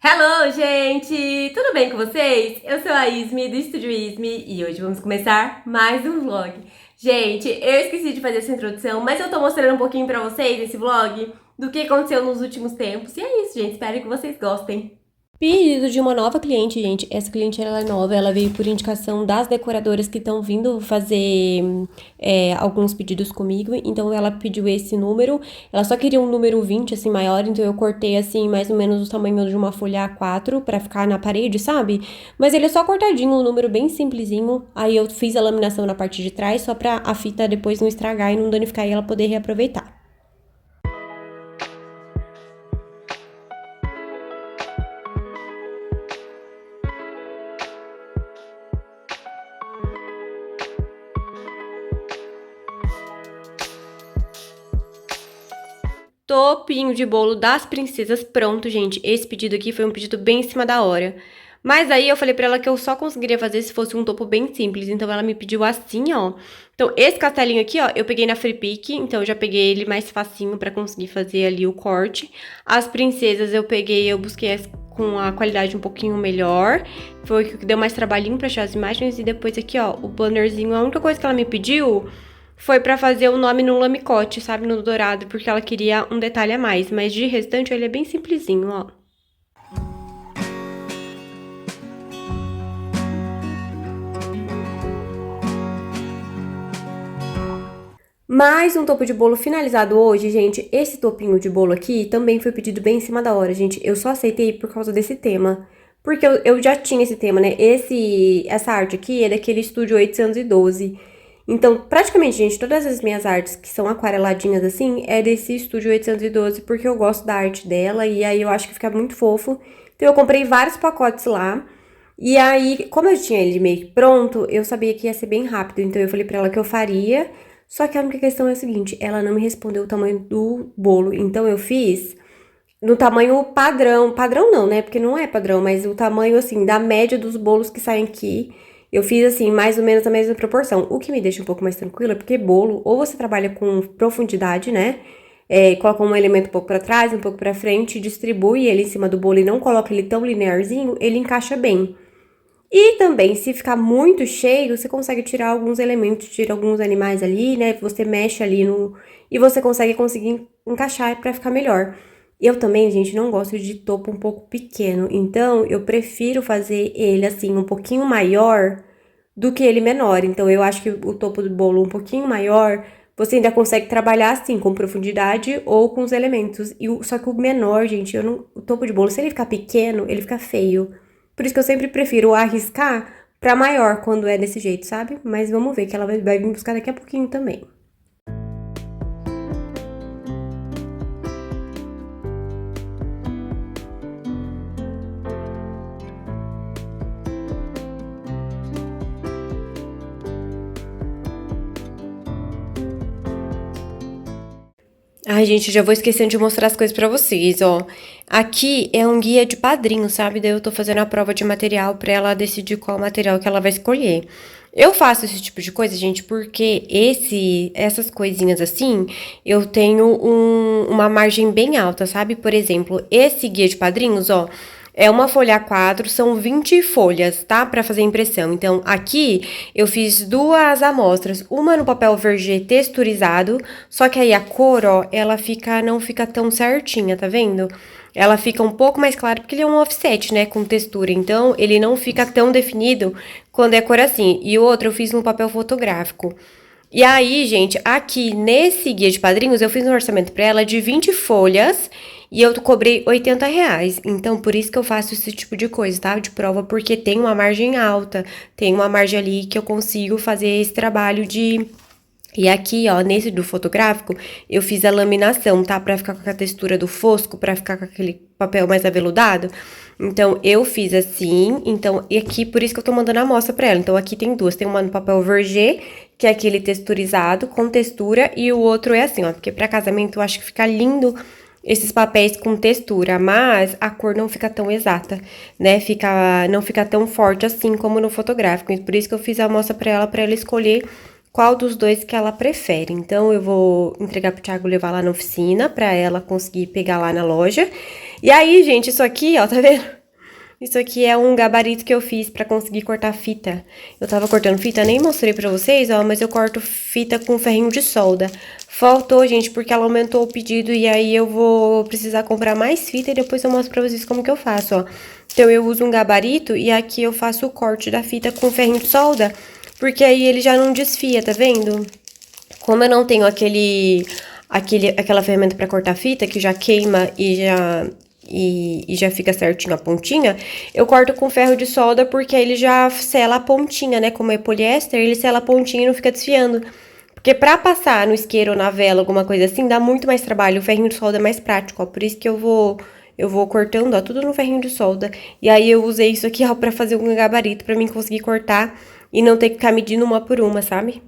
Hello, gente! Tudo bem com vocês? Eu sou a Ismi, do Estúdio Ismi, e hoje vamos começar mais um vlog. Gente, eu esqueci de fazer essa introdução, mas eu tô mostrando um pouquinho pra vocês nesse vlog do que aconteceu nos últimos tempos. E é isso, gente. Espero que vocês gostem. Pedido de uma nova cliente, gente. Essa cliente ela é nova, ela veio por indicação das decoradoras que estão vindo fazer alguns pedidos comigo. Então ela pediu esse número. Ela só queria um número 20, assim, maior. Então eu cortei, assim, mais ou menos o tamanho de uma folha A4 pra ficar na parede, sabe? Mas ele é só cortadinho, um número bem simplesinho. Aí eu fiz a laminação na parte de trás, só pra a fita depois não estragar e não danificar e ela poder reaproveitar. Topinho de bolo das princesas pronto, gente. Esse pedido aqui foi um pedido bem em cima da hora. Mas aí eu falei pra ela que eu só conseguiria fazer se fosse um topo bem simples. Então ela me pediu assim, ó. Então esse castelinho aqui, ó, eu peguei na Free Pick. Então eu já peguei ele mais facinho pra conseguir fazer ali o corte. As princesas eu busquei com a qualidade um pouquinho melhor. Foi o que deu mais trabalhinho pra achar as imagens. E depois aqui, ó, o bannerzinho. A única coisa que ela me pediu foi pra fazer o nome no lamicote, sabe, no dourado, porque ela queria um detalhe a mais. Mas de restante, ele é bem simplesinho, ó. Mais um topo de bolo finalizado hoje, gente. Esse topinho de bolo aqui também foi pedido bem em cima da hora, gente. Eu só aceitei por causa desse tema. Porque eu já tinha esse tema, né? Essa arte aqui é daquele Estúdio 812. Então, praticamente, gente, todas as minhas artes que são aquareladinhas assim, é desse Estúdio 812, porque eu gosto da arte dela e aí eu acho que fica muito fofo. Então, eu comprei vários pacotes lá. E aí, como eu tinha ele meio que pronto, eu sabia que ia ser bem rápido. Então, eu falei pra ela que eu faria. Só que a única questão é a seguinte, ela não me respondeu o tamanho do bolo. Então, eu fiz no tamanho padrão. Padrão não, né? Porque não é padrão, mas o tamanho, assim, da média dos bolos que saem aqui. Eu fiz, assim, mais ou menos a mesma proporção. O que me deixa um pouco mais tranquila, porque bolo, ou você trabalha com profundidade, né? Coloca um elemento um pouco pra trás, um pouco pra frente, distribui ele em cima do bolo e não coloca ele tão linearzinho, ele encaixa bem. E também, se ficar muito cheio, você consegue tirar alguns elementos, tira alguns animais ali, né? Você mexe ali no... E você conseguir encaixar pra ficar melhor. Eu também, gente, não gosto de topo um pouco pequeno. Então, eu prefiro fazer ele, assim, um pouquinho maior do que ele menor. Então, eu acho que o topo do bolo um pouquinho maior, você ainda consegue trabalhar, assim, com profundidade ou com os elementos. Só que o menor, gente, o topo de bolo, se ele ficar pequeno, ele fica feio. Por isso que eu sempre prefiro arriscar pra maior quando é desse jeito, sabe? Mas vamos ver que ela vai vir buscar daqui a pouquinho também. Ai, gente, já vou esquecendo de mostrar as coisas pra vocês, ó. Aqui é um guia de padrinho, sabe? Daí eu tô fazendo a prova de material pra ela decidir qual material que ela vai escolher. Eu faço esse tipo de coisa, gente, porque essas coisinhas assim, eu tenho uma margem bem alta, sabe? Por exemplo, esse guia de padrinhos, ó, é uma folha A4, são 20 folhas, tá? Pra fazer impressão. Então, aqui eu fiz duas amostras, uma no papel vergê texturizado, só que aí a cor, ó, não fica tão certinha, tá vendo? Ela fica um pouco mais clara, porque ele é um offset, né, com textura. Então, ele não fica tão definido quando é cor assim. E o outro eu fiz no papel fotográfico. E aí, gente, aqui nesse guia de padrinhos, eu fiz um orçamento pra ela de 20 folhas e eu cobrei R$ 80. Então, por isso que eu faço esse tipo de coisa, tá? De prova, porque tem uma margem alta, tem uma margem ali que eu consigo fazer esse trabalho de... E aqui, ó, nesse do fotográfico, eu fiz a laminação, tá? Pra ficar com a textura do fosco, pra ficar com aquele papel mais aveludado. Então, eu fiz assim, então, e aqui, por isso que eu tô mandando a amostra pra ela. Então, aqui tem duas, tem uma no papel vergê, que é aquele texturizado, com textura, e o outro é assim, ó, porque pra casamento eu acho que fica lindo esses papéis com textura, mas a cor não fica tão exata, né? Não fica tão forte assim como no fotográfico. Por isso que eu fiz a amostra pra ela escolher qual dos dois que ela prefere. Então, eu vou entregar pro Thiago levar lá na oficina, pra ela conseguir pegar lá na loja. E aí, gente, isso aqui, ó, tá vendo? Isso aqui é um gabarito que eu fiz pra conseguir cortar fita. Eu tava cortando fita, nem mostrei pra vocês, ó, mas eu corto fita com ferrinho de solda. Faltou, gente, porque ela aumentou o pedido e aí eu vou precisar comprar mais fita e depois eu mostro pra vocês como que eu faço, ó. Então, eu uso um gabarito e aqui eu faço o corte da fita com ferrinho de solda, porque aí ele já não desfia, tá vendo? Como eu não tenho aquela ferramenta pra cortar fita, que já queima e já fica certinho a pontinha, eu corto com ferro de solda porque aí ele já sela a pontinha, né? Como é poliéster, ele sela a pontinha e não fica desfiando. Porque pra passar no isqueiro ou na vela, alguma coisa assim, dá muito mais trabalho. O ferrinho de solda é mais prático, ó. Por isso que eu vou cortando, ó, tudo no ferrinho de solda. E aí eu usei isso aqui, ó, pra fazer um gabarito, pra mim conseguir cortar e não ter que ficar medindo uma por uma, sabe?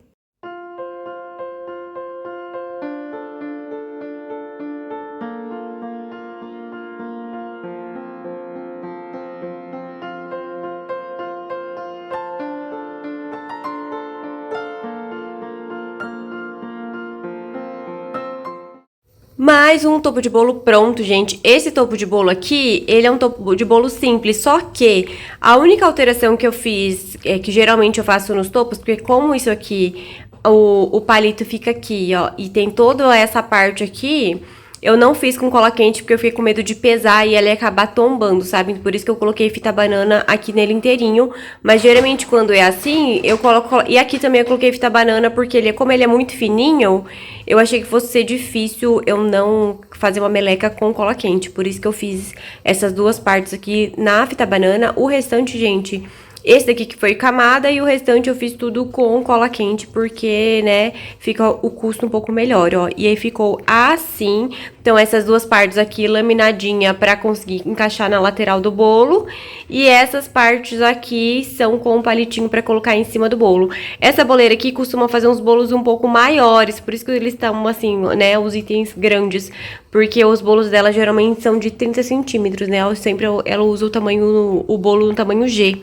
Mais um topo de bolo pronto, gente. Esse topo de bolo aqui, ele é um topo de bolo simples, só que a única alteração que eu fiz, que geralmente eu faço nos topos, porque como isso aqui, o palito fica aqui, ó, e tem toda essa parte aqui, eu não fiz com cola quente porque eu fiquei com medo de pesar e ela ia acabar tombando, sabe? Por isso que eu coloquei fita banana aqui nele inteirinho. Mas geralmente quando é assim, eu coloco... E aqui também eu coloquei fita banana porque como ele é muito fininho, eu achei que fosse ser difícil eu não fazer uma meleca com cola quente. Por isso que eu fiz essas duas partes aqui na fita banana. O restante, gente... Esse daqui que foi camada e o restante eu fiz tudo com cola quente, porque, né, fica o custo um pouco melhor, ó. E aí ficou assim. Então, essas duas partes aqui laminadinha pra conseguir encaixar na lateral do bolo. E essas partes aqui são com um palitinho pra colocar em cima do bolo. Essa boleira aqui costuma fazer uns bolos um pouco maiores, por isso que eles estão assim, né, os itens grandes. Porque os bolos dela geralmente são de 30 centímetros, né? Ela usa o bolo no tamanho G.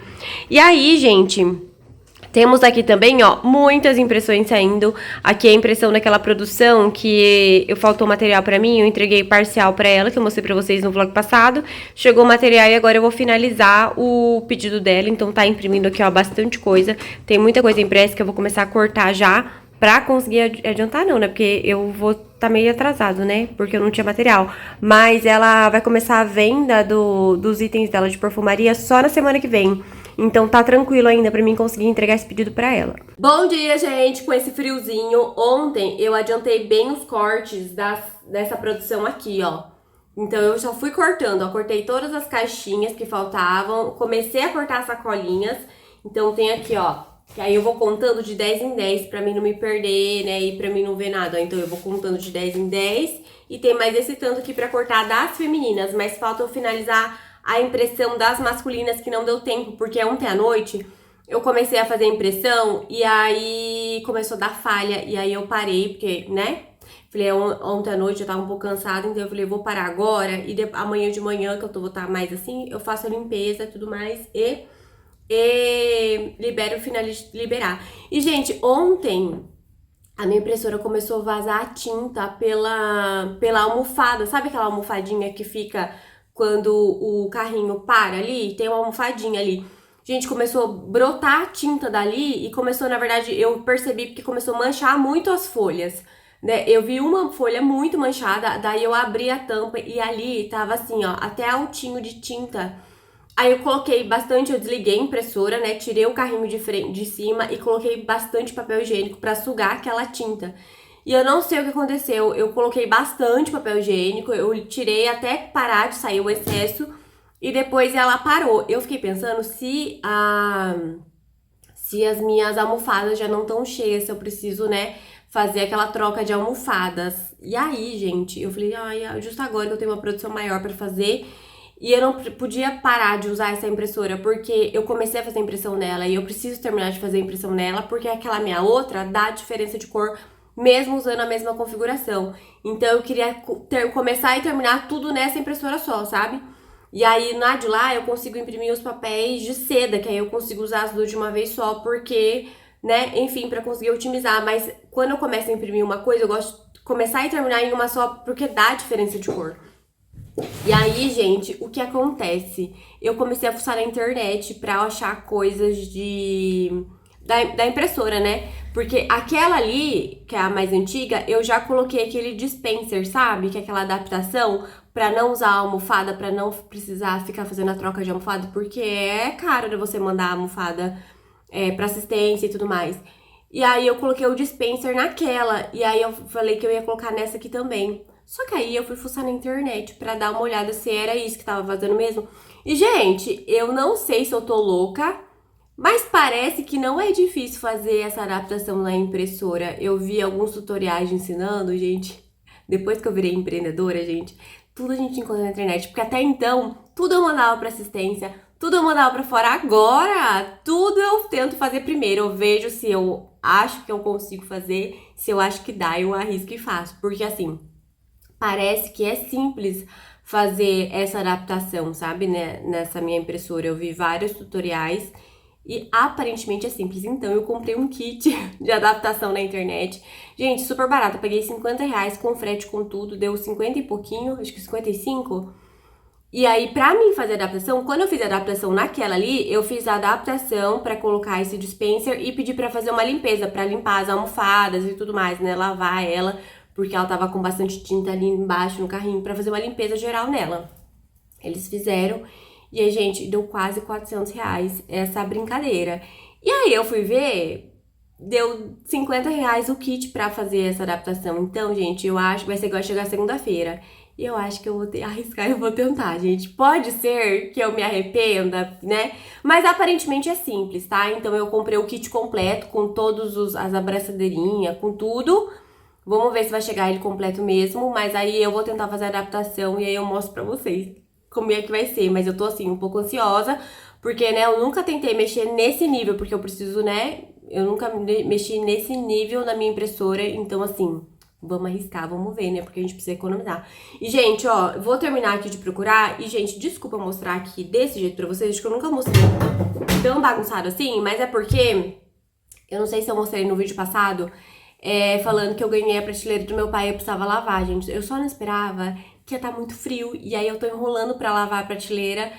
E aí, gente, temos aqui também, ó, muitas impressões saindo. Aqui é a impressão daquela produção que faltou material pra mim, eu entreguei parcial pra ela, que eu mostrei pra vocês no vlog passado. Chegou o material e agora eu vou finalizar o pedido dela, então tá imprimindo aqui, ó, bastante coisa. Tem muita coisa impressa que eu vou começar a cortar já pra conseguir adiantar, não, né? Porque eu vou tá meio atrasado, né? Porque eu não tinha material. Mas ela vai começar a venda dos itens dela de perfumaria só na semana que vem. Então tá tranquilo ainda pra mim conseguir entregar esse pedido pra ela. Bom dia, gente, com esse friozinho. Ontem eu adiantei bem os cortes dessa produção aqui, ó. Então eu já fui cortando, ó. Cortei todas as caixinhas que faltavam. Comecei a cortar as sacolinhas. Então tem aqui, ó. Que aí eu vou contando de 10 em 10 pra mim não me perder, né? E pra mim não ver nada. Então eu vou contando de 10 em 10. E tem mais esse tanto aqui pra cortar das femininas. Mas falta eu finalizar a impressão das masculinas que não deu tempo. Porque ontem à noite eu comecei a fazer a impressão e aí começou a dar falha. E aí eu parei, porque, né? Falei, ontem à noite eu tava um pouco cansada. Então eu falei, vou parar agora. E amanhã de manhã, que eu vou estar mais assim, eu faço a limpeza e tudo mais. E liberar. E, gente, ontem a minha impressora começou a vazar a tinta pela almofada. Sabe aquela almofadinha que fica quando o carrinho para ali? Tem uma almofadinha ali. Gente, começou a brotar tinta dali e começou, na verdade, eu percebi porque começou a manchar muito as folhas, né? Eu vi uma folha muito manchada, daí eu abri a tampa e ali tava assim, ó, até altinho de tinta. Aí eu coloquei bastante, eu desliguei a impressora, né? Tirei o carrinho de cima e coloquei bastante papel higiênico pra sugar aquela tinta. E eu não sei o que aconteceu, eu coloquei bastante papel higiênico, eu tirei até parar de sair o excesso e depois ela parou. Eu fiquei pensando se as minhas almofadas já não estão cheias, se eu preciso, né, fazer aquela troca de almofadas. E aí, gente, eu falei, ai, justo agora que eu tenho uma produção maior pra fazer. E eu não podia parar de usar essa impressora, porque eu comecei a fazer impressão nela e eu preciso terminar de fazer impressão nela, porque aquela minha outra dá diferença de cor, mesmo usando a mesma configuração. Então eu queria começar e terminar tudo nessa impressora só, sabe? E aí na de lá eu consigo imprimir os papéis de seda, que aí eu consigo usar as duas de uma vez só, porque né? Enfim, pra conseguir otimizar. Mas quando eu começo a imprimir uma coisa, eu gosto de começar e terminar em uma só, porque dá diferença de cor. E aí, gente, o que acontece? Eu comecei a fuçar na internet pra achar coisas da impressora, né? Porque aquela ali, que é a mais antiga, eu já coloquei aquele dispenser, sabe? Que é aquela adaptação pra não usar a almofada, pra não precisar ficar fazendo a troca de almofada, porque é caro, né, você mandar a almofada pra assistência e tudo mais. E aí eu coloquei o dispenser naquela, e aí eu falei que eu ia colocar nessa aqui também. Só que aí eu fui fuçar na internet pra dar uma olhada se era isso que tava fazendo mesmo. E, gente, eu não sei se eu tô louca, mas parece que não é difícil fazer essa adaptação na impressora. Eu vi alguns tutoriais ensinando, gente. Depois que eu virei empreendedora, gente, tudo a gente encontra na internet. Porque até então, tudo eu mandava pra assistência, tudo eu mandava pra fora. Agora, tudo eu tento fazer primeiro. Eu vejo se eu acho que eu consigo fazer, se eu acho que dá, eu arrisco e faço. Porque assim, parece que é simples fazer essa adaptação, sabe, né? Nessa minha impressora. Eu vi vários tutoriais e aparentemente é simples. Então eu comprei um kit de adaptação na internet. Gente, super barato. Eu peguei R$ 50 com frete com tudo. Deu 50 e pouquinho, acho que 55. E aí, pra mim fazer a adaptação, quando eu fiz a adaptação naquela ali, eu fiz a adaptação pra colocar esse dispenser e pedi pra fazer uma limpeza, pra limpar as almofadas e tudo mais, né? Lavar ela, porque ela tava com bastante tinta ali embaixo no carrinho, pra fazer uma limpeza geral nela. Eles fizeram e aí, gente, deu quase R$ 400 essa brincadeira. E aí eu fui ver, deu R$ 50 o kit pra fazer essa adaptação. Então, gente, eu acho que vai ser igual chegar segunda-feira. E eu acho que eu vou arriscar e eu vou tentar, gente. Pode ser que eu me arrependa, né? Mas aparentemente é simples, tá? Então eu comprei o kit completo com todos as abraçadeirinhas, com tudo. Vamos ver se vai chegar ele completo mesmo, mas aí eu vou tentar fazer a adaptação e aí eu mostro pra vocês como é que vai ser. Mas eu tô assim, um pouco ansiosa, porque, né, eu nunca tentei mexer nesse nível, porque eu preciso, né, eu nunca mexi nesse nível na minha impressora, então assim, vamos arriscar, vamos ver, né, porque a gente precisa economizar. E, gente, ó, vou terminar aqui de procurar, e, gente, desculpa mostrar aqui desse jeito pra vocês, acho que eu nunca mostrei tão bagunçado assim, mas é porque, eu não sei se eu mostrei no vídeo passado, falando que eu ganhei a prateleira do meu pai e eu precisava lavar, gente. Eu só não esperava que ia estar muito frio. E aí eu tô enrolando pra lavar a prateleira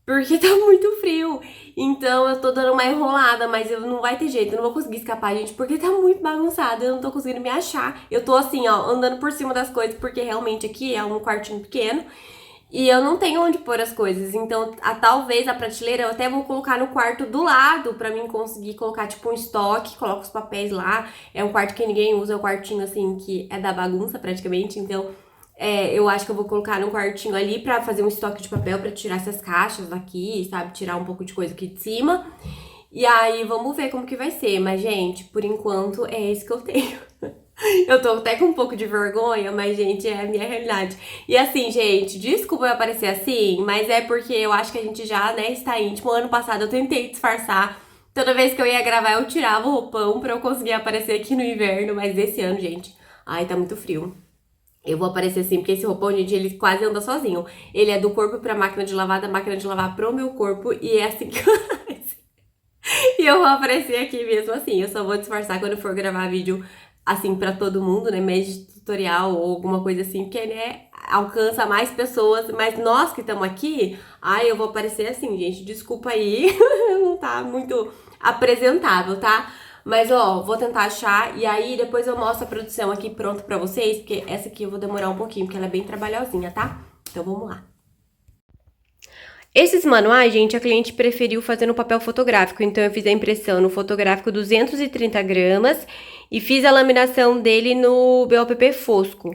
porque tá muito frio. Então eu tô dando uma enrolada, mas eu não vai ter jeito, eu não vou conseguir escapar, gente, porque tá muito bagunçado, eu não tô conseguindo me achar. Eu tô assim, ó, andando por cima das coisas, porque realmente aqui é um quartinho pequeno. E eu não tenho onde pôr as coisas, então talvez a prateleira eu até vou colocar no quarto do lado pra mim conseguir colocar tipo um estoque, coloco os papéis lá. É um quarto que ninguém usa, é um quartinho assim que é da bagunça praticamente, então eu acho que eu vou colocar no quartinho ali pra fazer um estoque de papel pra tirar essas caixas daqui, sabe? Tirar um pouco de coisa aqui de cima. E aí vamos ver como que vai ser, mas gente, por enquanto é esse que eu tenho. Eu tô até com um pouco de vergonha, mas, gente, é a minha realidade. E assim, gente, desculpa eu aparecer assim, mas é porque eu acho que a gente já, né, está íntimo. Ano passado eu tentei disfarçar. Toda vez que eu ia gravar, eu tirava o roupão pra eu conseguir aparecer aqui no inverno. Mas esse ano, gente, ai, tá muito frio. Eu vou aparecer assim, porque esse roupão, gente, ele quase anda sozinho. Ele é do corpo pra máquina de lavar, da máquina de lavar pro meu corpo. E é assim que eu apareço. E eu vou aparecer aqui mesmo assim. Eu só vou disfarçar quando eu for gravar vídeo assim pra todo mundo, né? Meio de tutorial ou alguma coisa assim, porque, né, alcança mais pessoas. Mas nós que estamos aqui, ai, eu vou aparecer assim, gente. Desculpa aí, não tá muito apresentável, tá? Mas, ó, vou tentar achar e aí depois eu mostro a produção aqui pronta pra vocês, porque essa aqui eu vou demorar um pouquinho, porque ela é bem trabalhosinha, tá? Então vamos lá. Esses manuais, gente, a cliente preferiu fazer no papel fotográfico, então eu fiz a impressão no fotográfico 230 gramas e fiz a laminação dele no BOPP fosco.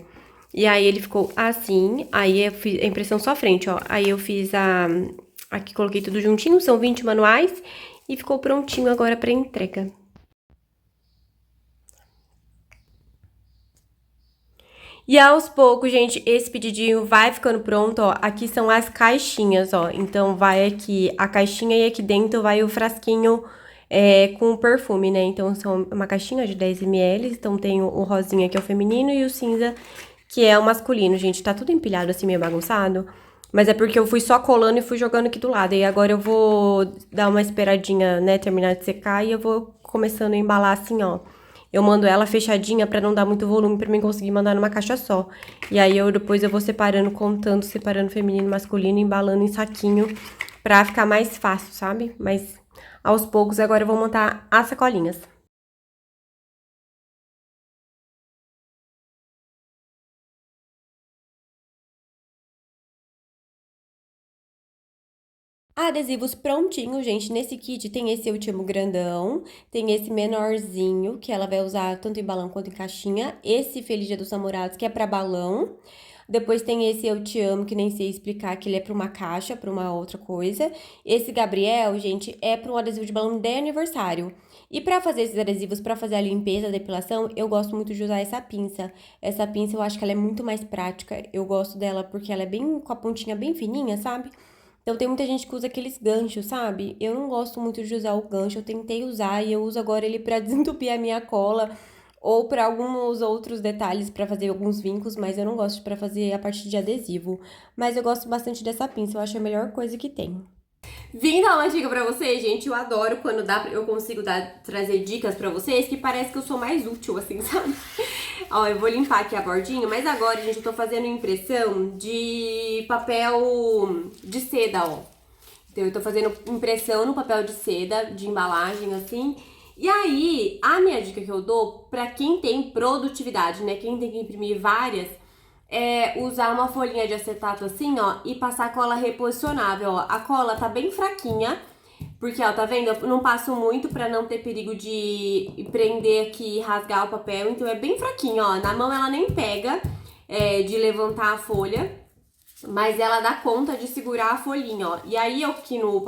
E aí ele ficou assim, aí eu fiz a impressão só frente, ó. Aí eu fiz aqui coloquei tudo juntinho, são 20 manuais e ficou prontinho agora pra entrega. E aos poucos, gente, esse pedidinho vai ficando pronto, ó. Aqui são as caixinhas, ó. Então, vai aqui a caixinha e aqui dentro vai o frasquinho com o perfume, né? Então, são uma caixinha de 10 ml. Então, tem o rosinha, que é o feminino, e o cinza, que é o masculino. Gente, tá tudo empilhado assim, meio bagunçado. Mas é porque eu fui só colando e fui jogando aqui do lado. E agora eu vou dar uma esperadinha, né, terminar de secar e eu vou começando a embalar assim, ó, eu mando ela fechadinha pra não dar muito volume pra mim conseguir mandar numa caixa só. E aí depois eu vou separando, contando, separando feminino e masculino, embalando em saquinho pra ficar mais fácil, sabe? Mas aos poucos agora eu vou montar as sacolinhas. Adesivos prontinhos, gente. Nesse kit tem esse último grandão, tem esse menorzinho, que ela vai usar tanto em balão quanto em caixinha. Esse Feliz Dia dos Namorados, que é pra balão. Depois tem esse Eu Te Amo, que nem sei explicar, que ele é pra uma caixa, pra uma outra coisa. Esse Gabriel, gente, é pra um adesivo de balão de aniversário. E pra fazer esses adesivos, pra fazer a limpeza, a depilação, eu gosto muito de usar essa pinça. Essa pinça eu acho que ela é muito mais prática. Eu gosto dela porque ela é bem com a pontinha bem fininha, sabe? Então tem muita gente que usa aqueles ganchos, sabe? Eu não gosto muito de usar o gancho, eu tentei usar e eu uso agora ele pra desentupir a minha cola ou pra alguns outros detalhes pra fazer alguns vincos, mas eu não gosto pra fazer a parte de adesivo. Mas eu gosto bastante dessa pinça, eu acho a melhor coisa que tem. Vim dar uma dica pra vocês, gente. Eu adoro quando eu consigo trazer dicas pra vocês que parece que eu sou mais útil, assim, sabe? Ó, eu vou limpar aqui a bordinha, mas agora, gente, eu tô fazendo impressão de papel de seda, ó. Então, eu tô fazendo impressão no papel de seda, de embalagem, assim. E aí, a minha dica que eu dou pra quem tem produtividade, né? Quem tem que imprimir várias, é usar uma folhinha de acetato assim, ó, e passar cola reposicionável, ó. A cola tá bem fraquinha, porque, ó, tá vendo? Eu não passo muito pra não ter perigo de prender aqui e rasgar o papel, então é bem fraquinho, ó. Na mão ela nem pega de levantar a folha, mas ela dá conta de segurar a folhinha, ó. E aí, eu aqui no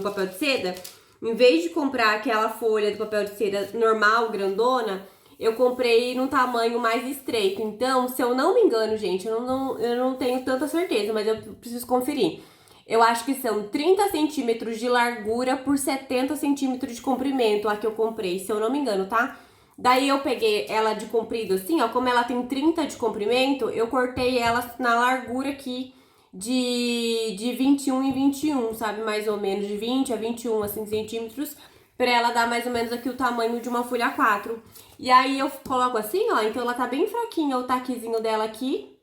papel de seda, em vez de comprar aquela folha do papel de seda normal, grandona, eu comprei num tamanho mais estreito. Então, se eu não me engano, gente, eu não tenho tanta certeza, mas eu preciso conferir. Eu acho que são 30 centímetros de largura por 70 centímetros de comprimento, a que eu comprei, se eu não me engano, tá? Daí eu peguei ela de comprido assim, ó, como ela tem 30 de comprimento, eu cortei ela na largura aqui de 21 em 21, sabe? Mais ou menos de 20 a 21 assim, centímetros, pra ela dar mais ou menos aqui o tamanho de uma folha A4. E aí eu coloco assim, ó, então ela tá bem fraquinha o taquezinho dela aqui.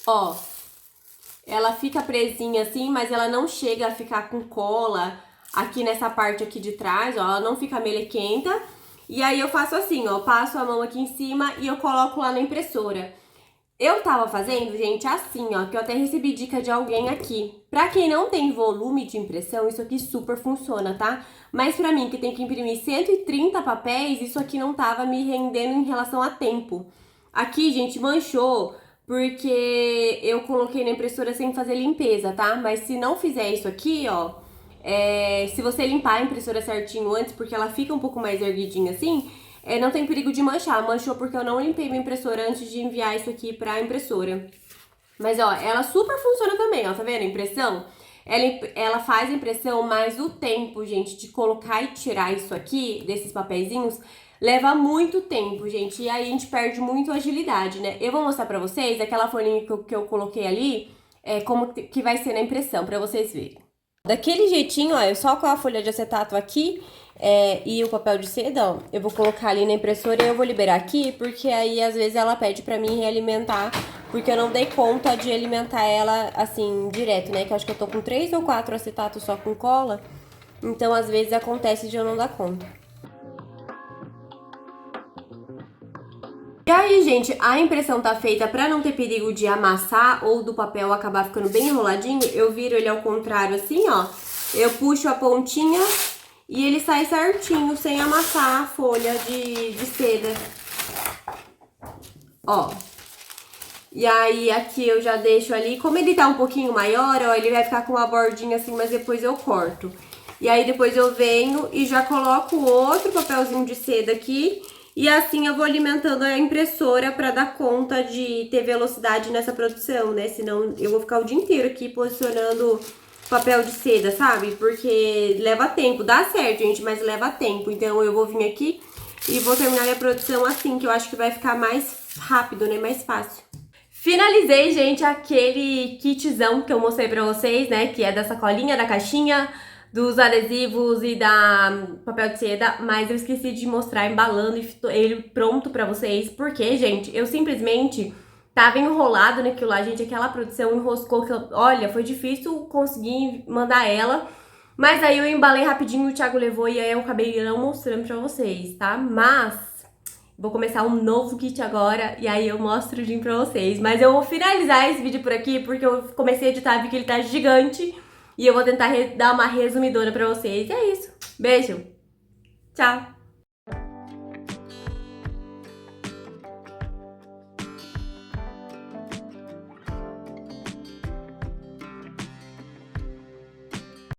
Ó, ela fica presinha assim, mas ela não chega a ficar com cola aqui nessa parte aqui de trás, ó, ela não fica melequenta. E aí eu faço assim, ó, passo a mão aqui em cima e eu coloco lá na impressora. Eu tava fazendo, gente, assim, ó, que eu até recebi dica de alguém aqui. Pra quem não tem volume de impressão, isso aqui super funciona, tá? Mas pra mim, que tem que imprimir 130 papéis, isso aqui não tava me rendendo em relação a tempo. Aqui, gente, manchou porque eu coloquei na impressora sem fazer limpeza, tá? Mas se não fizer isso aqui, ó, se você limpar a impressora certinho antes, porque ela fica um pouco mais erguidinha assim, não tem perigo de manchar. Manchou porque eu não limpei minha impressora antes de enviar isso aqui pra impressora. Mas, ó, ela super funciona também, ó, tá vendo a impressão? Ela faz a impressão, mas o tempo, gente, de colocar e tirar isso aqui, desses papeizinhos, leva muito tempo, gente. E aí a gente perde muito agilidade, né? Eu vou mostrar pra vocês aquela folhinha que eu coloquei ali, como que vai ser na impressão, pra vocês verem. Daquele jeitinho, ó, eu só com a folha de acetato aqui e o papel de seda, ó, eu vou colocar ali na impressora e eu vou liberar aqui, porque aí às vezes ela pede pra mim realimentar, porque eu não dei conta de alimentar ela assim, direto, né? Que eu acho que eu tô com 3 ou 4 acetatos só com cola, então às vezes acontece de eu não dar conta. E aí, gente, a impressão tá feita pra não ter perigo de amassar ou do papel acabar ficando bem enroladinho. Eu viro ele ao contrário assim, ó. Eu puxo a pontinha e ele sai certinho, sem amassar a folha de seda. Ó. E aí, aqui eu já deixo ali. Como ele tá um pouquinho maior, ó, ele vai ficar com uma bordinha assim, mas depois eu corto. E aí, depois eu venho e já coloco outro papelzinho de seda aqui. E assim eu vou alimentando a impressora pra dar conta de ter velocidade nessa produção, né? Senão eu vou ficar o dia inteiro aqui posicionando papel de seda, sabe? Porque leva tempo. Dá certo, gente, mas leva tempo. Então eu vou vir aqui e vou terminar minha produção assim, que eu acho que vai ficar mais rápido, né? Mais fácil. Finalizei, gente, aquele kitzão que eu mostrei pra vocês, né? Que é da sacolinha, da caixinha, dos adesivos e da papel de seda, mas eu esqueci de mostrar embalando ele pronto pra vocês, porque, gente, eu simplesmente tava enrolado naquilo lá, gente, aquela produção enroscou, que olha, foi difícil conseguir mandar ela, mas aí eu embalei rapidinho, o Thiago levou e aí eu acabei não mostrando pra vocês, tá? Mas vou começar um novo kit agora e aí eu mostro o Jim pra vocês. Mas eu vou finalizar esse vídeo por aqui porque eu comecei a editar, vi que ele tá gigante e eu vou tentar dar uma resumidora pra vocês. E é isso. Beijo. Tchau.